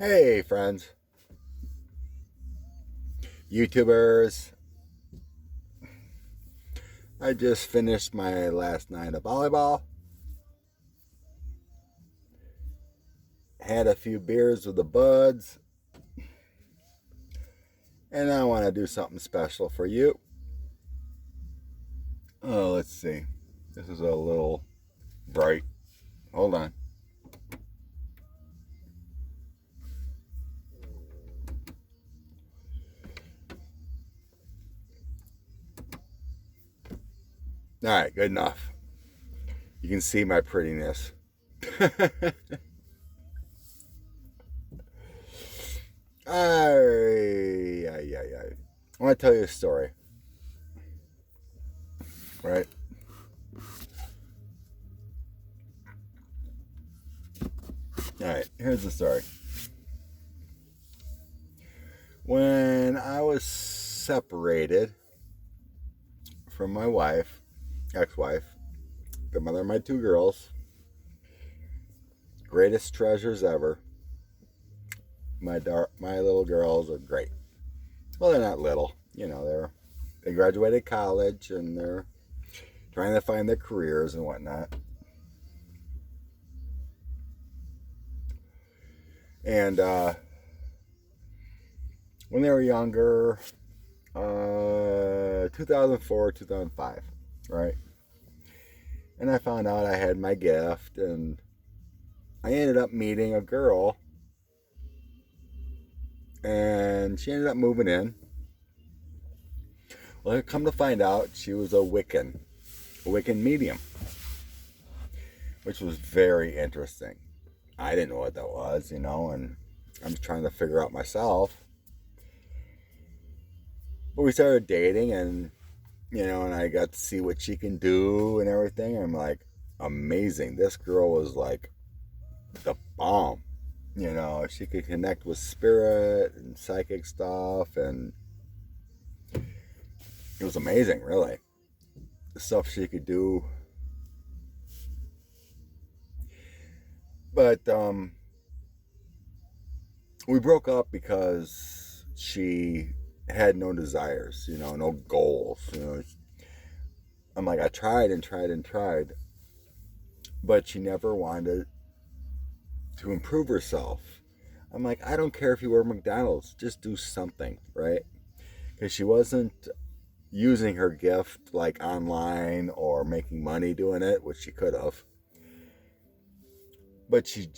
Hey, friends, YouTubers. I just finished my last night of volleyball. Had a few beers with the buds. And I want to do something special for you. Oh, let's see. This is a little bright. Hold on. All right, good enough. You can see my prettiness. I want to tell you a story. Right? All right, here's the story. When I was separated from my wife, ex-wife, the mother of my two girls, greatest treasures ever. My little girls are great. Well, they're not little, they graduated college and they're trying to find their careers and whatnot. And when they were younger, 2004, 2005, right? And I found out I had my gift, and I ended up meeting a girl, and she ended up moving in. Well, I come to find out she was a Wiccan medium, which was very interesting. I didn't know what that was, and I'm trying to figure out myself. But we started dating, and I got to see what she can do and everything. I'm like, amazing. This girl was like the bomb. She could connect with spirit and psychic stuff, and it was amazing, really. The stuff she could do. But we broke up because she had no desires, no goals. I'm like, I tried and tried and tried, but she never wanted to improve herself. I'm like, I don't care if you work McDonald's, just do something, right? Because she wasn't using her gift like online or making money doing it, which she could have. But she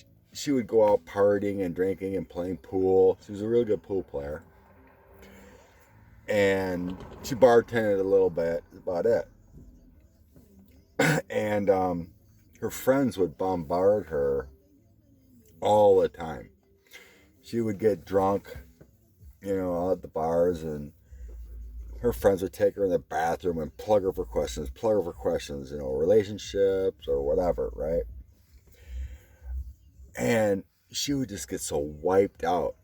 would go out partying and drinking and playing pool. She was a really good pool player. And she bartended a little bit, about it. And her friends would bombard her all the time. She would get drunk, out at the bars, and her friends would take her in the bathroom and plug her for questions, relationships or whatever, right? And she would just get so wiped out.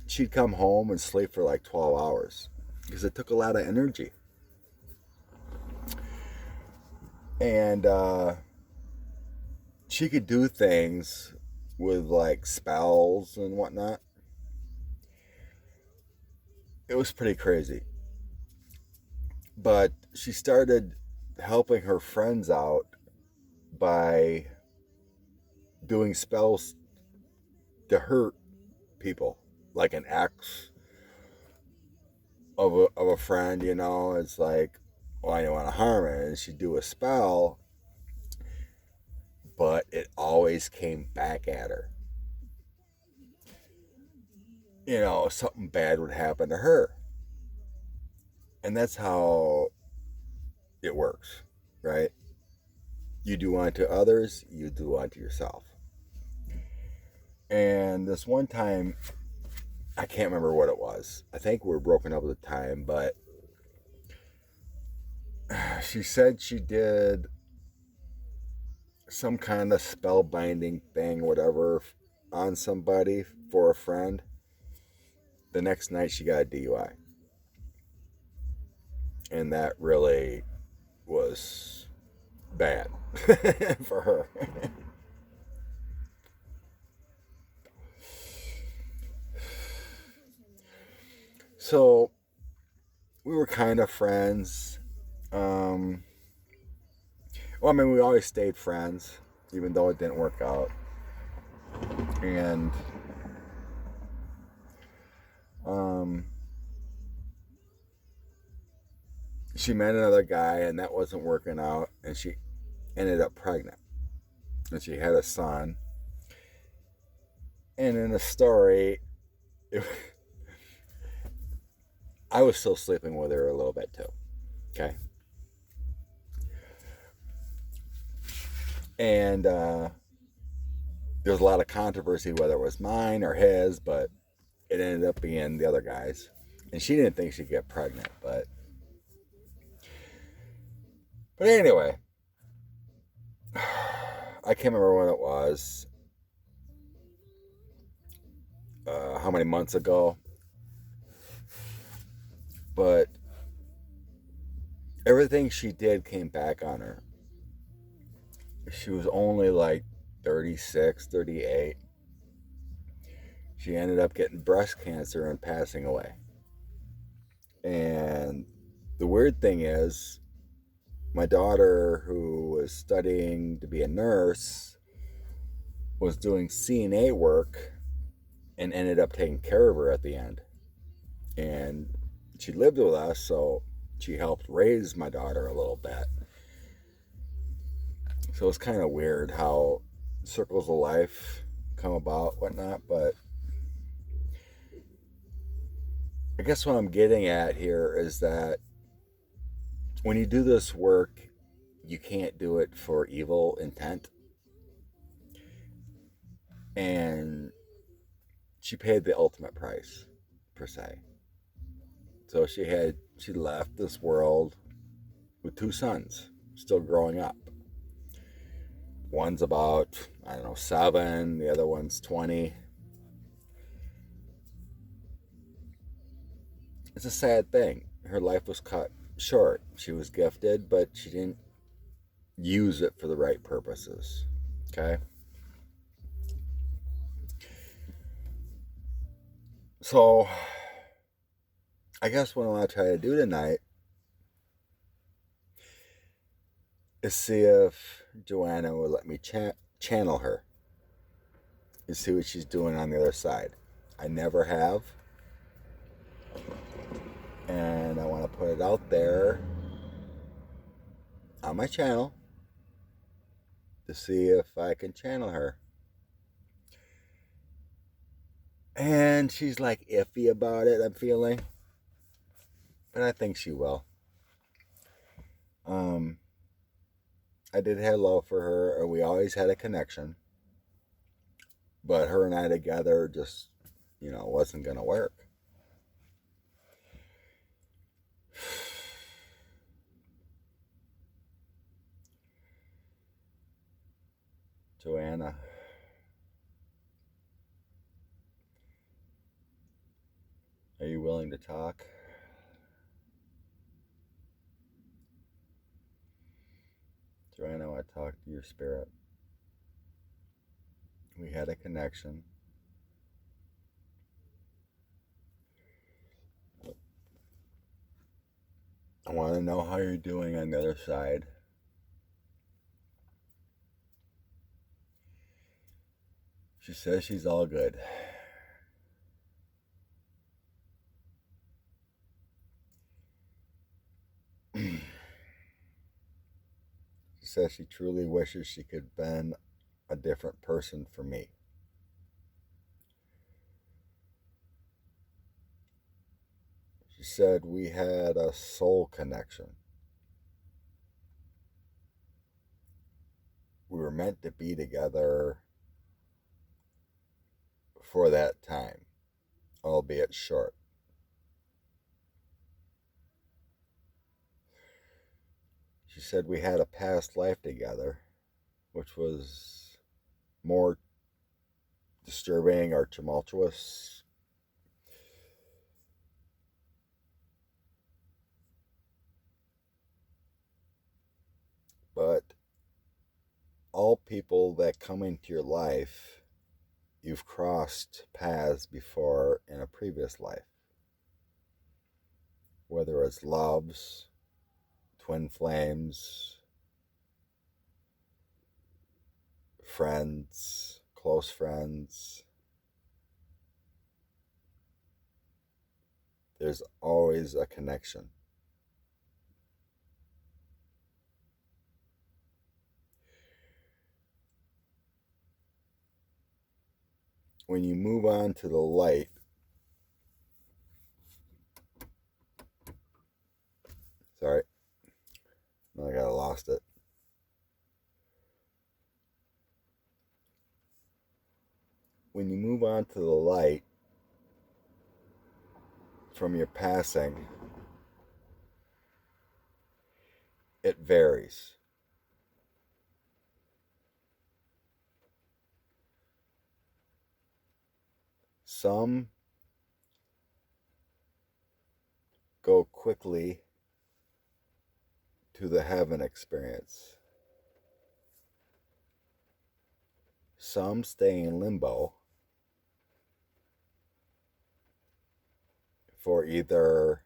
She'd come home and sleep for like 12 hours because it took a lot of energy. And she could do things with like spells and whatnot. It was pretty crazy. But she started helping her friends out by doing spells to hurt people, like an ex of a friend. It's like, well, I don't want to harm her, and she'd do a spell, but it always came back at her. Something bad would happen to her. And that's how it works, right? You do unto others, you do unto yourself. And this one time, I can't remember what it was. I think we were broken up at the time, but she said she did some kind of spell binding thing, whatever, on somebody for a friend. The next night she got a DUI. And that really was bad for her. So we were kind of friends. Um, well, I mean, we always stayed friends, even though it didn't work out. And um, she met another guy, and that wasn't working out, and she ended up pregnant, and she had a son. And in the story, it, I was still sleeping with her a little bit too. Okay. And there was a lot of controversy whether it was mine or his, but it ended up being the other guy's. And she didn't think she'd get pregnant, but anyway, I can't remember when it was, how many months ago, but everything she did came back on her. She was only like 36, 38. She ended up getting breast cancer and passing away. And the weird thing is, my daughter, who was studying to be a nurse, was doing CNA work and ended up taking care of her at the end. And she lived with us, so she helped raise my daughter a little bit. So it's kind of weird how circles of life come about, whatnot. But I guess what I'm getting at here is that when you do this work, you can't do it for evil intent. And she paid the ultimate price, per se. So she left this world with two sons still growing up. One's about, I don't know, 7, the other one's 20. It's a sad thing. Her life was cut short. She was gifted, but she didn't use it for the right purposes. Okay? So, I guess what I want to try to do tonight is see if Joanna will let me channel her and see what she's doing on the other side. I never have, and I want to put it out there on my channel to see if I can channel her. And she's like iffy about it, I'm feeling, but I think she will. Um, I did have love for her, and we always had a connection, but her and I together just, wasn't gonna work. Joanna, are you willing to talk? Joanna, I want to talk to your spirit. We had a connection. I want to know how you're doing on the other side. She says she's all good. She says she truly wishes she could have been a different person for me. She said we had a soul connection. We were meant to be together for that time, albeit short. She said we had a past life together, which was more disturbing or tumultuous. But all people that come into your life, you've crossed paths before in a previous life. whether it's loves, twin flames, friends, close friends. There's always a connection. When you move on to the light, sorry, I got lost it. When you move on to the light from your passing, it varies. Some go quickly to the heaven experience. Some stay in limbo for either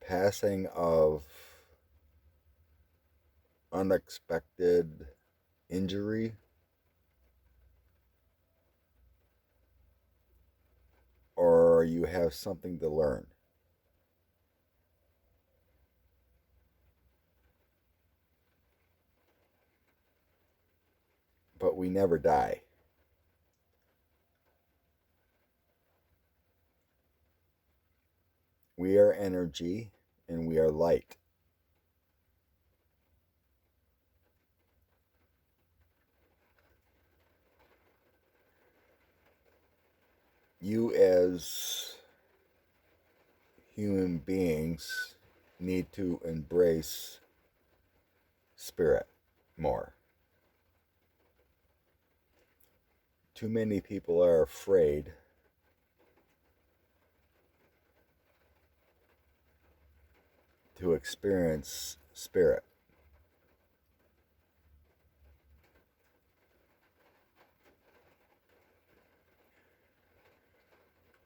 passing of unexpected injury or you have something to learn. But we never die. We are energy and we are light. You, as human beings, need to embrace spirit more. Too many people are afraid to experience spirit.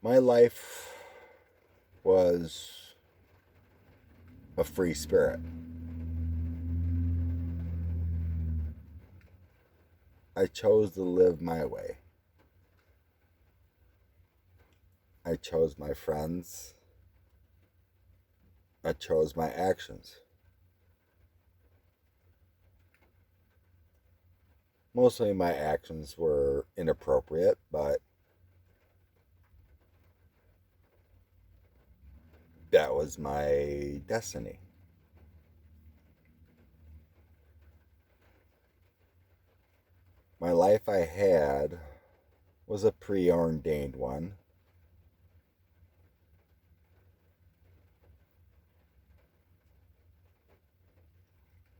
My life was a free spirit. I chose to live my way. I chose my friends. I chose my actions. Mostly my actions were inappropriate, but that was my destiny. My life I had was a preordained one.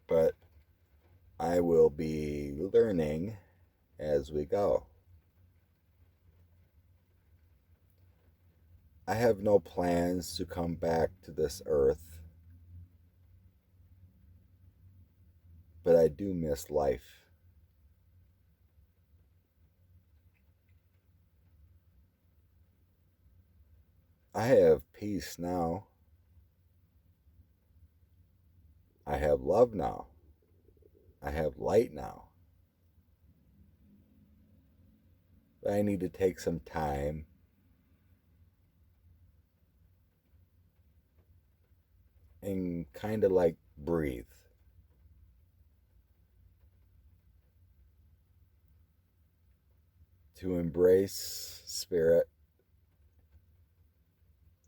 But I will be learning as we go. I have no plans to come back to this earth, but I do miss life. I have peace now. I have love now. I have light now. But I need to take some time and kind of like breathe. To embrace spirit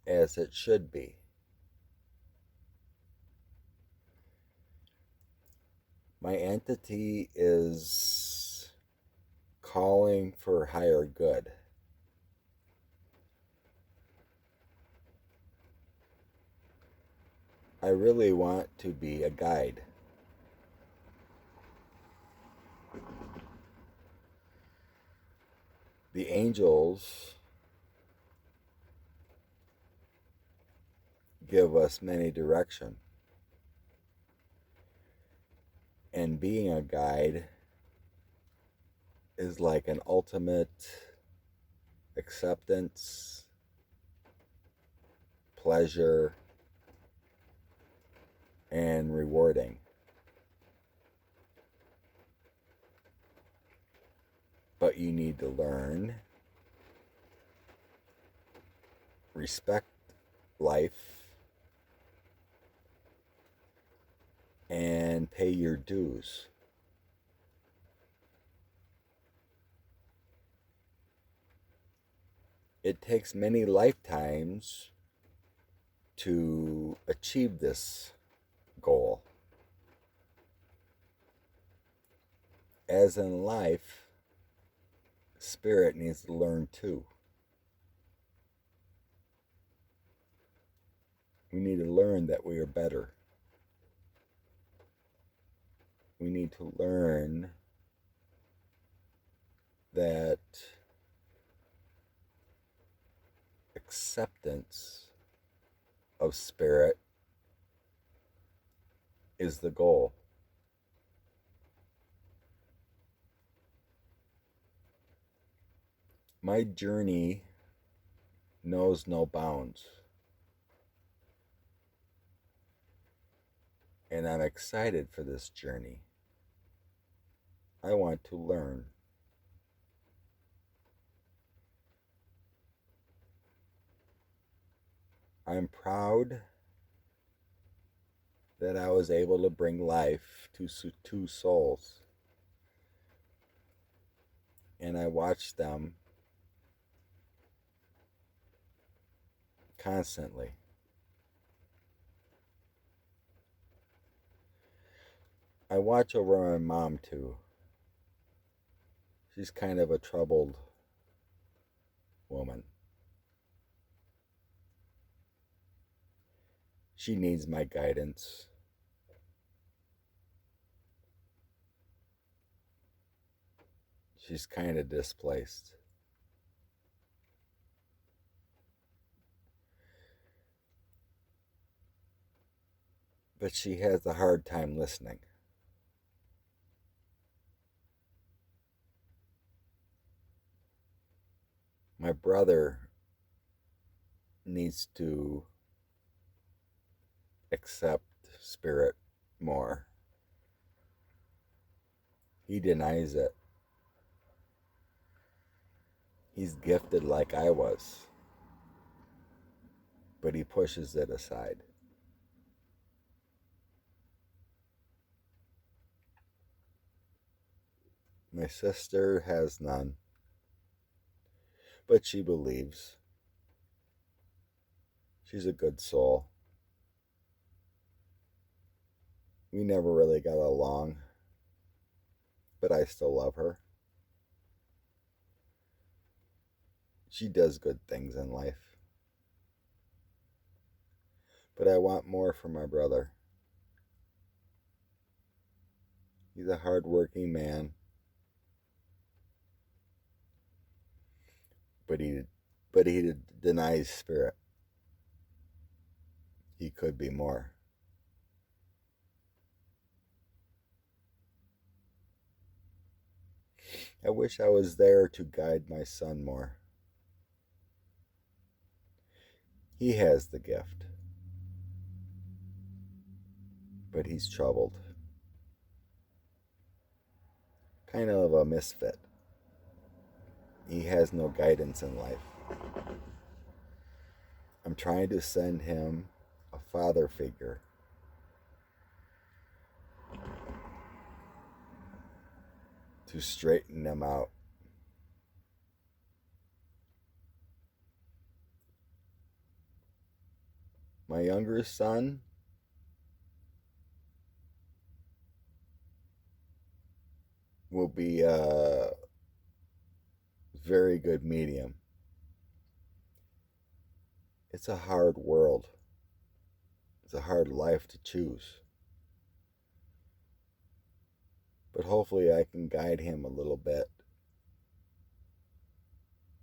as it should be. My entity is calling for higher good. I really want to be a guide. The angels give us many direction. And being a guide is like an ultimate acceptance pleasure and rewarding. But you need to learn, respect life, and pay your dues. It takes many lifetimes to achieve this goal. As in life, spirit needs to learn too. We need to learn that we are better. We need to learn that acceptance of spirit is the goal. My journey knows no bounds, and I'm excited for this journey. I want to learn. I'm proud that I was able to bring life to two souls, and I watch them constantly. I watch over my mom too. She's kind of a troubled woman. She needs my guidance. She's kind of displaced. But she has a hard time listening. My brother needs to accept spirit more. He denies it. He's gifted like I was, but he pushes it aside. My sister has none, but she believes. She's a good soul. We never really got along, but I still love her. She does good things in life. But I want more for my brother. He's a hard-working man, but he denies spirit. He could be more. I wish I was there to guide my son more. He has the gift, but he's troubled. Kind of a misfit. He has no guidance in life. I'm trying to send him a father figure to straighten him out. My younger son will be a very good medium. It's a hard world. It's a hard life to choose. But hopefully I can guide him a little bit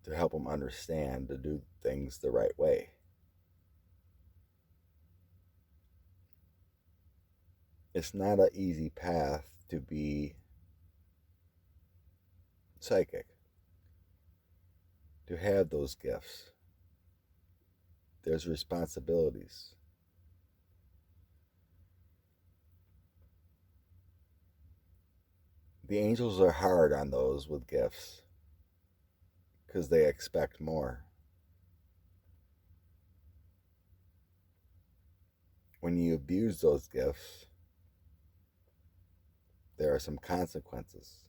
to help him understand to do things the right way. It's not an easy path to be psychic, to have those gifts. There's responsibilities. The angels are hard on those with gifts because they expect more. When you abuse those gifts, there are some consequences.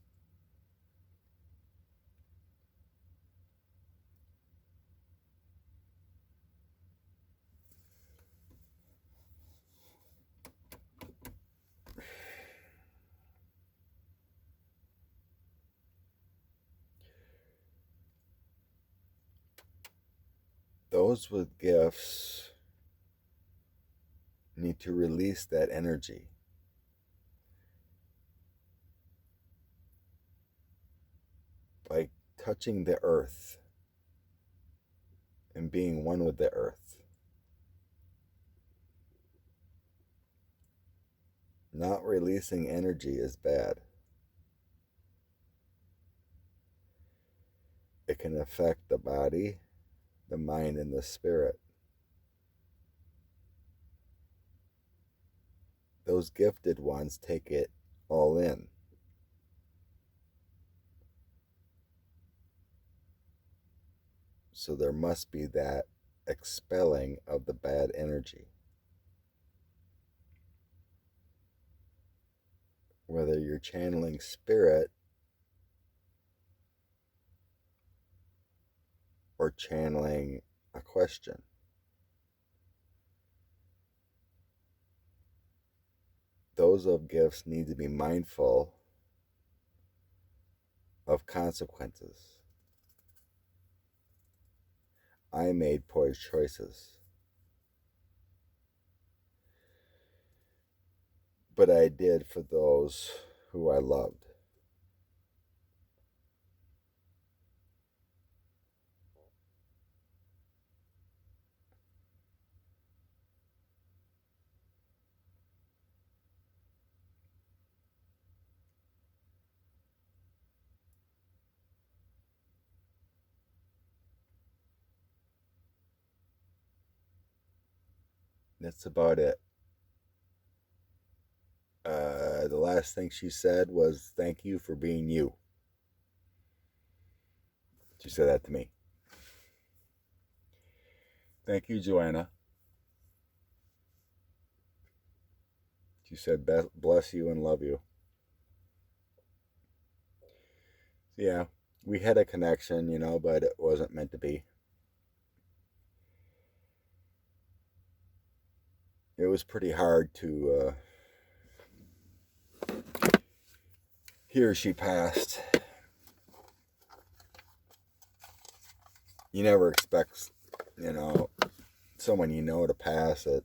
Those with gifts need to release that energy. By touching the earth and being one with the earth. Not releasing energy is bad. It can affect the body, the mind, and the spirit. Those gifted ones take it all in. So there must be that expelling of the bad energy. Whether you're channeling spirit or channeling a question. Those of gifts need to be mindful of consequences. I made poor choices, but I did for those who I loved. That's about it. The last thing she said was, "Thank you for being you." She said that to me. Thank you, Joanna. She said, "Bless you and love you." Yeah, we had a connection, but it wasn't meant to be. It was pretty hard to hear she passed. You never expect, someone to pass at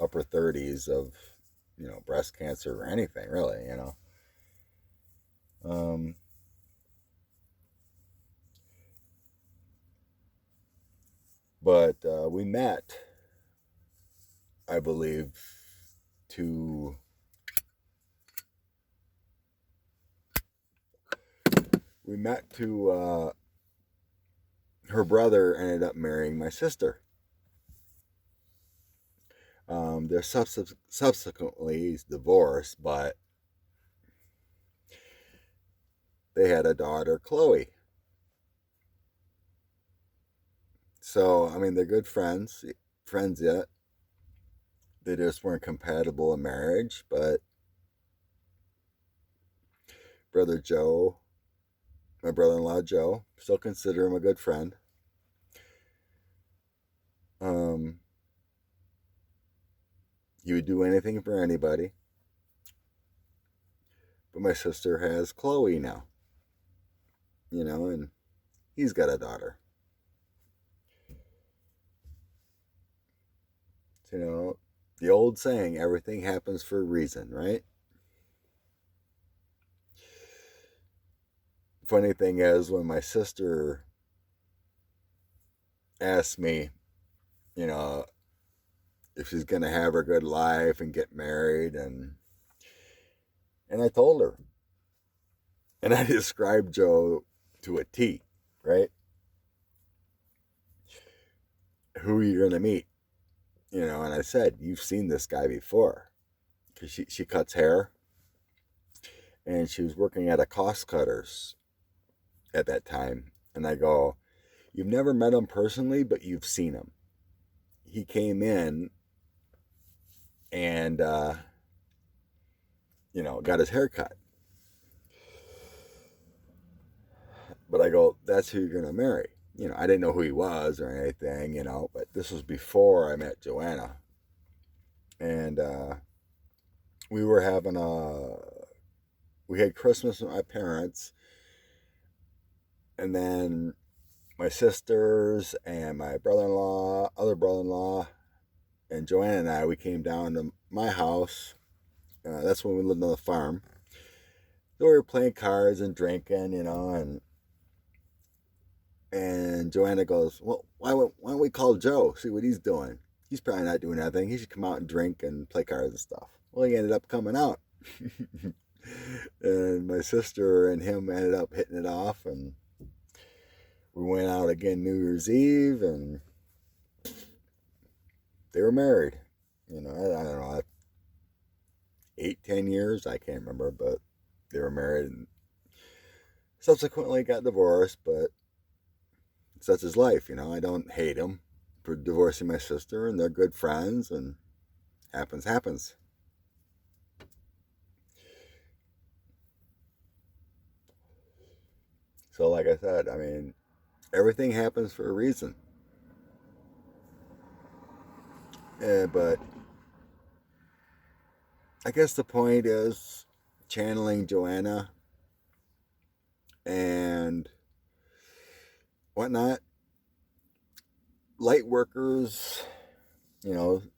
upper 30s of, breast cancer or anything, really. Um, but we met, I believe, to her brother ended up marrying my sister. They're subsequently divorced, but they had a daughter, Chloe. So, I mean, they're good friends yet. They just weren't compatible in marriage, but brother Joe, my brother-in-law Joe, still consider him a good friend. Um, he would do anything for anybody. But my sister has Chloe now, and he's got a daughter. The old saying, everything happens for a reason, right? Funny thing is, when my sister asked me, you know, if she's gonna have her good life and get married, and I told her, and I described Joe to a T, right? who are you going to meet? You know, and I said, you've seen this guy before. Because she cuts hair. And she was working at a cost cutters at that time. And I go, you've never met him personally, but you've seen him. He came in and, got his hair cut. But I go, that's who you're going to marry. You know, I didn't know who he was or anything, but this was before I met Joanna. And we were we had Christmas with my parents. And then my sisters and my brother-in-law, other brother-in-law, and Joanna and we came down to my house. That's when we lived on the farm. So we were playing cards and drinking, and Joanna goes, well, why don't we call Joe, see what he's doing? He's probably not doing anything. He should come out and drink and play cards and stuff. Well, he ended up coming out. And my sister and him ended up hitting it off, and we went out again New Year's Eve, and they were married. I don't know, 8-10 years, I can't remember, but they were married and subsequently got divorced, but such is life. I don't hate him for divorcing my sister, and they're good friends, and happens. So like I said, everything happens for a reason. But I guess the point is channeling Joanna and whatnot. Light workers,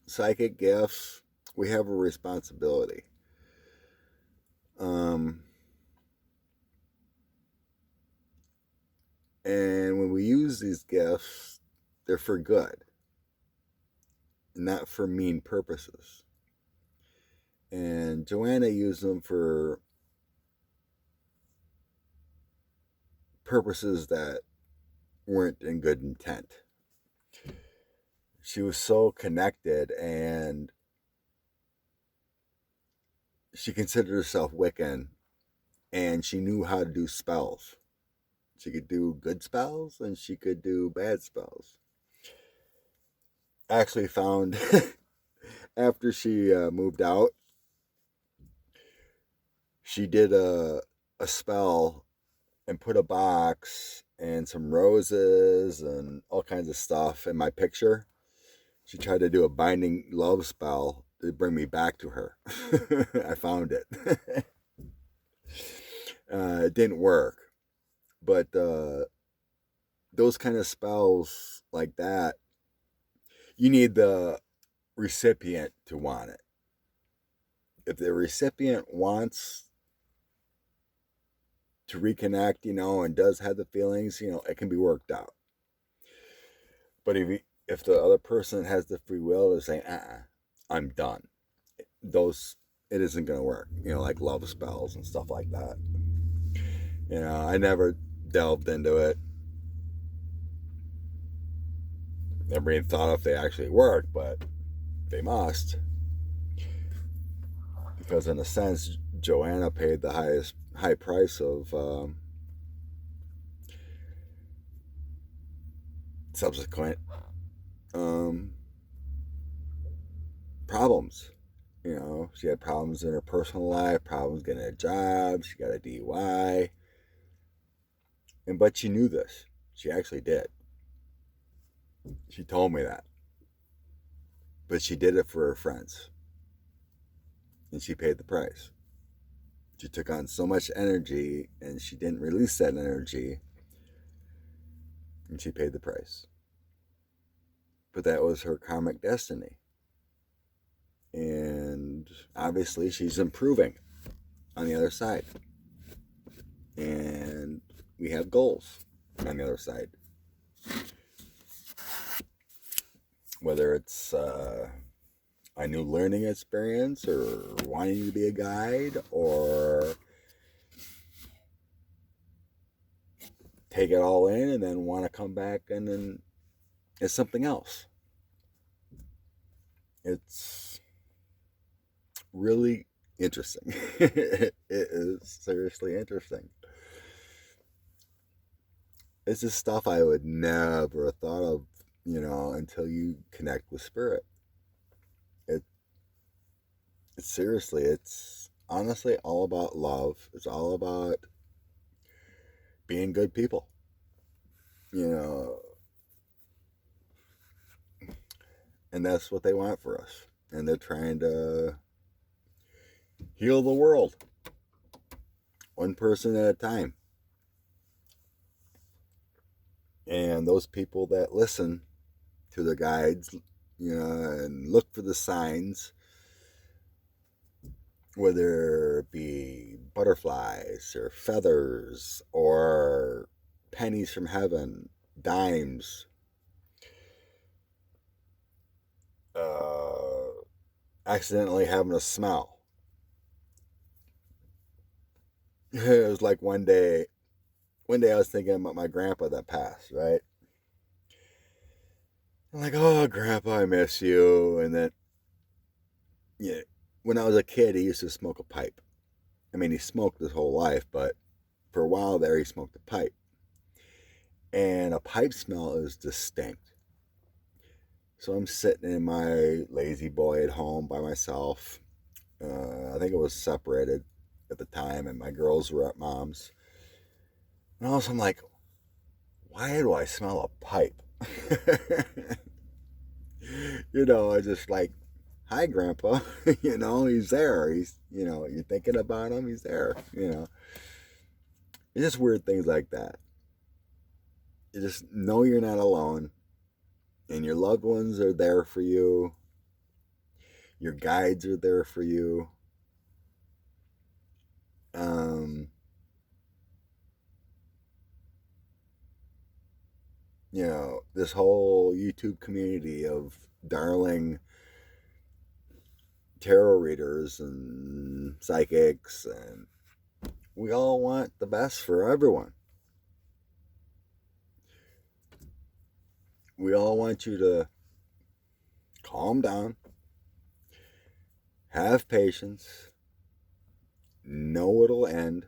psychic gifts, we have a responsibility. And when we use these gifts, they're for good, not for mean purposes. And Joanna used them for purposes that weren't in good intent. She was so connected, and she considered herself Wiccan, and she knew how to do spells. She could do good spells, and she could do bad spells. I actually found, after she moved out, she did a spell and put a box and some roses and all kinds of stuff in my picture. She tried to do a binding love spell to bring me back to her. I found it. It didn't work. But those kind of spells like that, you need the recipient to want it. If the recipient wants to reconnect, and does have the feelings, it can be worked out. But if the other person has the free will to say, I'm done, it isn't going to work, like love spells and stuff like that. I never delved into it. Never even thought if they actually work, but they must. Because in a sense, Joanna paid the high price of subsequent problems. She had problems in her personal life, problems getting a job, she got a DUI. But she knew this. She actually did. She told me that. But she did it for her friends. And she paid the price. She took on so much energy, and she didn't release that energy, and she paid the price. But that was her karmic destiny. And obviously she's improving on the other side. And we have goals on the other side. Whether it's a new learning experience, or wanting to be a guide, or take it all in and then want to come back and then it's something else. It's really interesting. It is seriously interesting. It's just stuff I would never have thought of, until you connect with spirit. It it's seriously, it's honestly all about love. It's all about being good people. You know, and that's what they want for us. And they're trying to heal the world one person at a time. And those people that listen to the guides, and look for the signs, whether it be butterflies or feathers or pennies from heaven, dimes, accidentally having a smell. It was like one day I was thinking about my grandpa that passed, right? I'm like, oh, grandpa, I miss you. And then, yeah, when I was a kid, he used to smoke a pipe. I mean, he smoked his whole life, but for a while there, he smoked a pipe. And a pipe smell is distinct. So I'm sitting in my lazy boy at home by myself. I think it was separated at the time, and my girls were at mom's. And also, I'm like, why do I smell a pipe? I just like, hi, Grandpa. He's there. He's, you're thinking about him. He's there. It's just weird things like that. You just know you're not alone, and your loved ones are there for you. Your guides are there for you. Um, this whole YouTube community of darling tarot readers and psychics, and we all want the best for everyone. We all want you to calm down, have patience, know it'll end.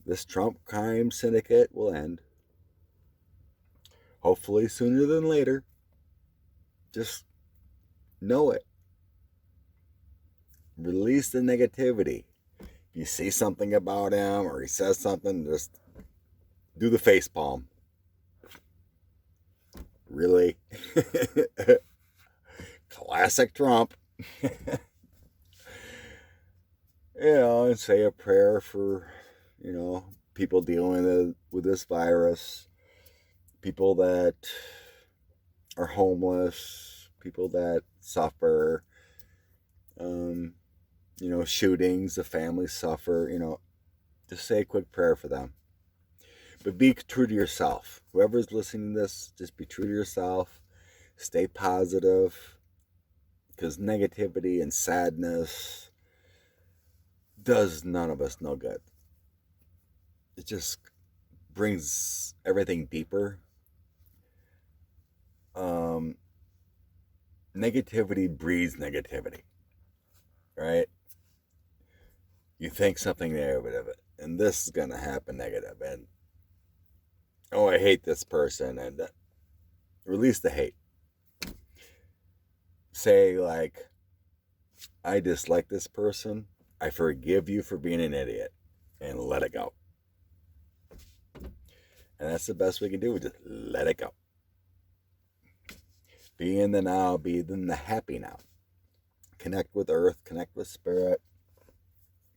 This Trump crime syndicate will end. Hopefully sooner than later. Just know it. Release the negativity. If you see something about him or he says something, just do the face palm. Really? Classic Trump. And say a prayer for, people dealing with this virus, people that are homeless, people that suffer, shootings, the families suffer, just say a quick prayer for them. But be true to yourself. Whoever's listening to this, just be true to yourself. Stay positive, because negativity and sadness does none of us no good. It just brings everything deeper. Negativity breeds negativity, right? You think something negative, and this is going to happen negative, and oh, I hate this person, and release the hate. Say, like, I dislike this person, I forgive you for being an idiot, and let it go. And that's the best we can do, just let it go. Be in the now, be in the happy now. Connect with earth, connect with spirit,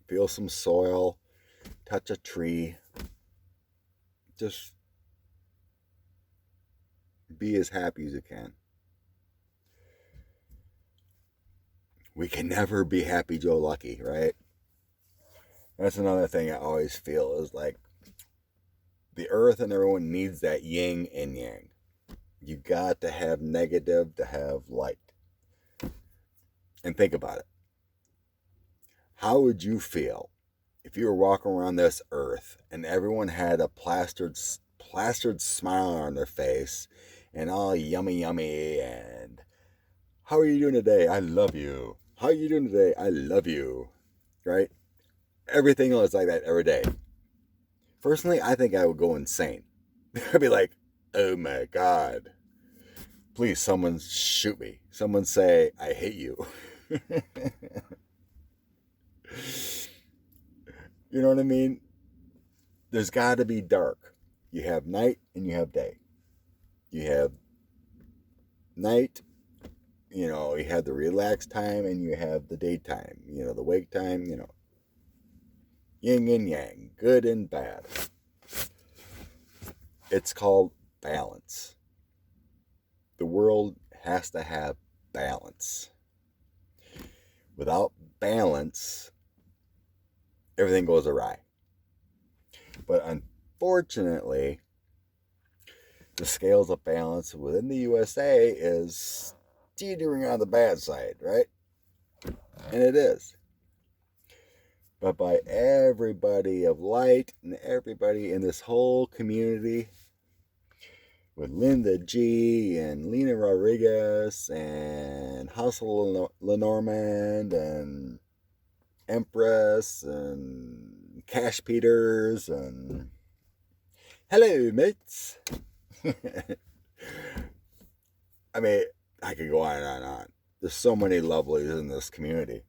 feel some soil, touch a tree. Just be as happy as you can. We can never be happy Joe Lucky, right? That's another thing I always feel is like the earth and everyone needs that yin and yang. You got to have negative to have light. And think about it. How would you feel if you were walking around this earth and everyone had a plastered smile on their face and all yummy and How are you doing today? I love you. How are you doing today? I love you. Right? Everything else like that every day. Personally, I think I would go insane. I'd be like, oh my God. Please, someone shoot me. Someone say, I hate you. You know what I mean? There's got to be dark. You have night and you have day. You have night, you have the relaxed time and you have the daytime, the wake time, yin and yang, good and bad. It's called balance. The world has to have balance. Without balance, everything goes awry. But unfortunately, the scales of balance within the USA is teetering on the bad side, right? And it is. But by everybody of light and everybody in this whole community, with Linda G and Lena Rodriguez and Hustle Lenormand and Empress and Cash Peters and hello mates. I mean, I could go on and on and on. There's so many lovelies in this community.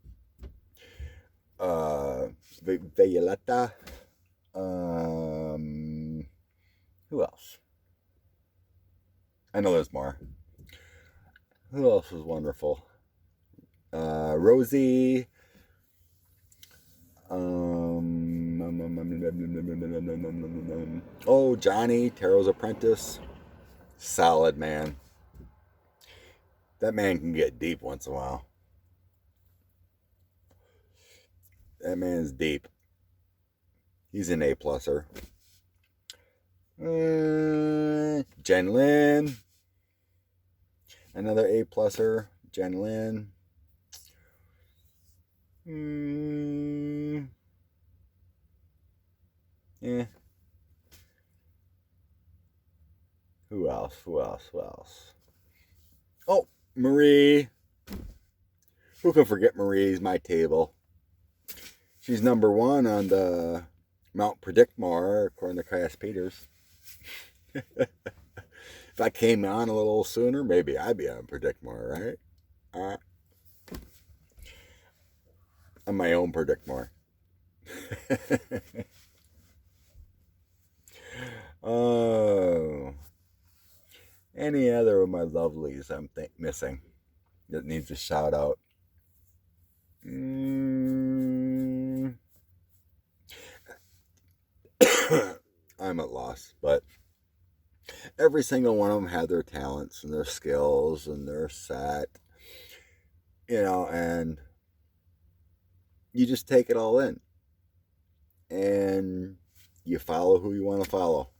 Violetta. Who else? I know there's more. Who else was wonderful? Rosie. Oh, Johnny, Taro's apprentice. Solid man. That man can get deep once in a while. That man's deep. He's an A-pluser. Jen Lynn. Another A-pluser. Jen Lynn. Yeah. Who else? Oh, Marie. Who can forget Marie's my table? She's number one on the Mount Predictmore, according to Cass Peters. If I came on a little sooner, maybe I'd be on Predictmore, right? On my own Predictmore. Oh. Any other of my lovelies I'm missing that needs a shout out? I'm at loss, but every single one of them had their talents and their skills and their set, and you just take it all in and you follow who you want to follow,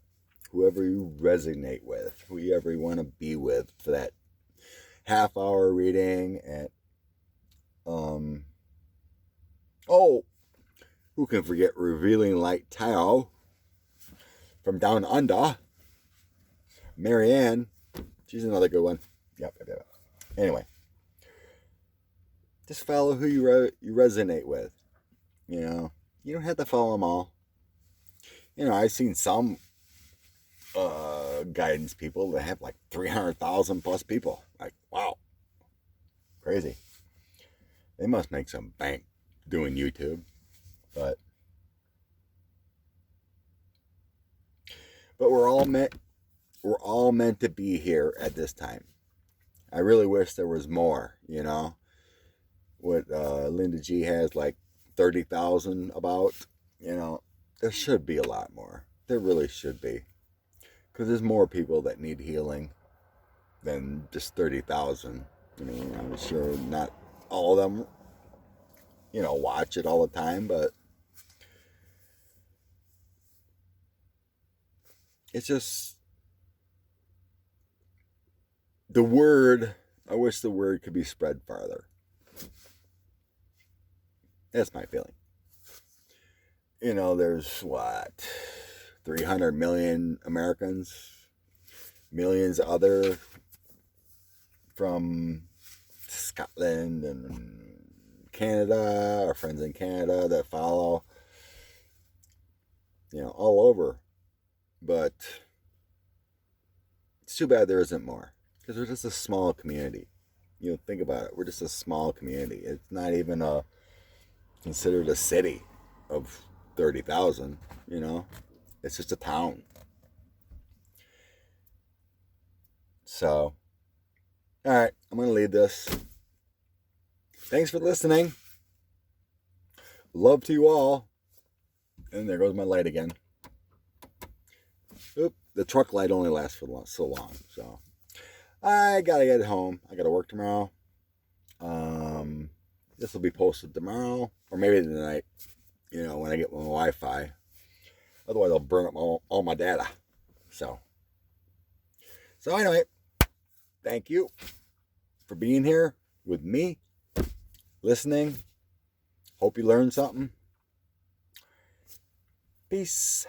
whoever you resonate with, whoever you want to be with for that half-hour reading. And who can forget Revealing Light Tao from Down Under? Marianne, she's another good one. Yep. Anyway, just follow who you resonate with. You don't have to follow them all. I've seen some guidance people that have like 300,000 plus people. Like, wow, crazy. They must make some bank doing YouTube, but we're all meant to be here at this time. I really wish there was more. What Linda G has like 30,000 about. There should be a lot more. There really should be. Because there's more people that need healing than just 30,000. I'm sure not all of them, watch it all the time, but it's just the word. I wish the word could be spread farther. That's my feeling. There's 300 million Americans, millions other from Scotland and Canada, our friends in Canada that follow, all over. But it's too bad there isn't more, because we're just a small community. Think about it. We're just a small community. It's not even considered a city of 30,000, It's just a town. So, all right, I'm going to leave this. Thanks for listening. Love to you all. And there goes my light again. Oop, the truck light only lasts for so long. So, I got to get home. I got to work tomorrow. This will be posted tomorrow, or maybe tonight, when I get my Wi-Fi. Otherwise, I'll burn up all my data. So anyway, thank you for being here with me, listening. Hope you learned something. Peace.